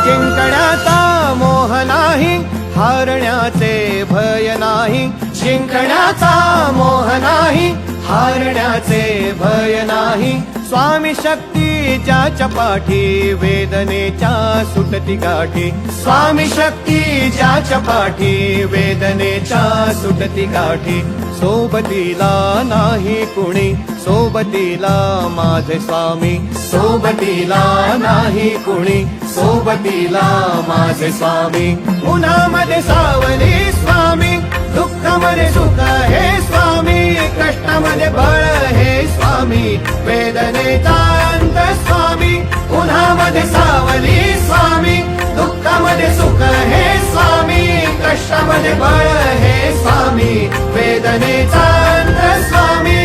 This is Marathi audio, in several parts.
जिंकण्याचा मोह नाही, हारण्याचे भय नाही. जिंकण्याचा मोह नाही, हारण्याचे भय नाही. स्वामी शक्ती ज्याच्या पाठी, वेदनेच्या सुटती गाठी. स्वामी शक्ती ज्याच्या पाठी, वेदनेच्या सुटती गाठी. सोबतीला नाही कुणी, सोबतीला माझे स्वामी. सोबतीला नाही कुणी, सोबतीला माझे स्वामी. उन्हामध्ये सावली स्वामी, दुःखामध्ये सुख हे स्वामी. कष्टामध्ये बळ हे स्वामी, वेदनेचा अंत स्वामी. उन्हामध्ये सावली स्वामी, दुःखामध्ये सुख हे स्वामी. कष्टामध्ये बळ हे स्वामी, वेदनेचा अंत स्वामी.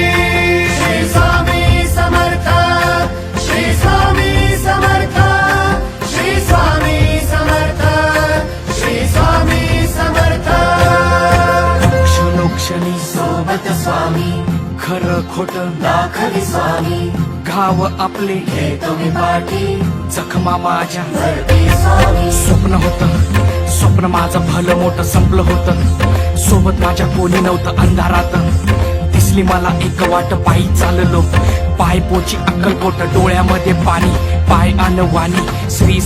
श्री स्वामी समर्थ, श्री स्वामी समर्थ, श्री स्वामी समर्थ, श्री स्वामी समर्थ. क्षणोक्षणी सोबत स्वामी, खरं खोट दाखवी स्वामी. घाव आपले हे तुम्ही पाठी, जखमा माझ्या भरती स्वामी. स्वप्न होतं, स्वप्न माझं भलं मोठं संपलं होतं. सोबत माझ्या कोणी नव्हतं अंधारात. दिसली मला एक वाट, पायी चाललो पाय पोची अक्कलकोट. डोळ्यामध्ये पाणी, पाय अनवाणी. श्री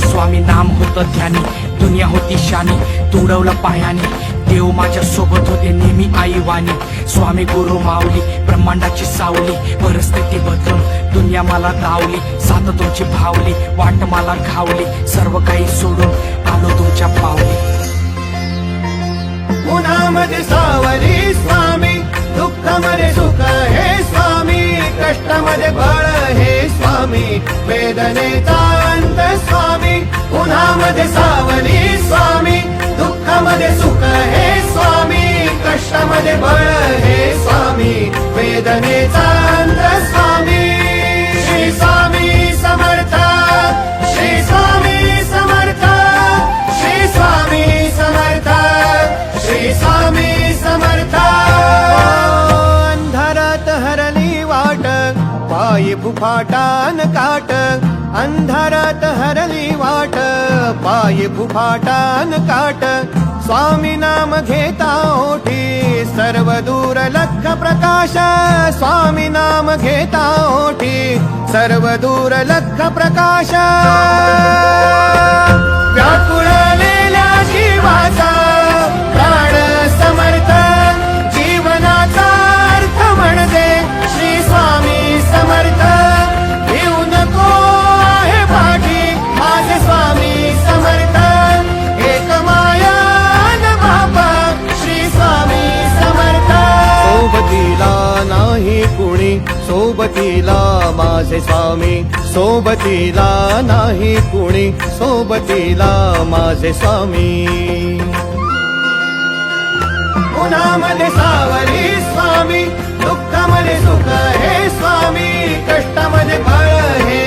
स्वामी नाम होतं ध्यानी. दुनिया होती शानी, तुडवलं पायाने. देव माझ्या सोबत होते नेहमी आईवाणी. स्वामी गुरु माऊली, ब्रह्मांडाची सावली. परिस्थिती बदलून दुनिया मला धावली. साथ तुमची भावली, वाट मला घावली. सर्व काही सोडून आलो तुमच्या पावली. उन्हामध्ये सावली स्वामी, दुःखामध्ये सुख हे स्वामी. कष्टामध्ये बळ हे स्वामी, वेदनेचा अंत स्वामी. उन्हामध्ये सावली स्वामी, दुःखामध्ये सुख हे स्वामी. कष्टामध्ये बळ हे स्वामी, वेदनेचा अंत स्वामी. श्री स्वामी समर्थ, श्री स्वामी समर्थ, श्री स्वामी समर्थ, श्री स्वामी समर्थ. अंधारात हरली वाट, पायी फुफाटान काट. अंधारात हरली वाट, पायी फुफाटान काट. स्वामी नाम घेता ओठी, सर्व दूर लख प्रकाश. स्वामी नाम घेता ओठी, सर्व दूर लख प्रकाश. व्याकुळलेल्या जीवाचा प्राण समर्थ, जीवनाचा अर्थ म्हणजे श्री स्वामी समर्थ. घेऊ नको आहे पाठी, माझे स्वामी समर्थ. एक माया न बापा, श्री स्वामी समर्थ. सोबतीला नाही कुणी, सोबतीला माझे स्वामी. सोबतीला नाही कुणी, सोबतीला माझे स्वामी. उन्हामध्ये सावली स्वामी, दुःखामध्ये सुख हे स्वामी. कष्टामध्ये बळ हे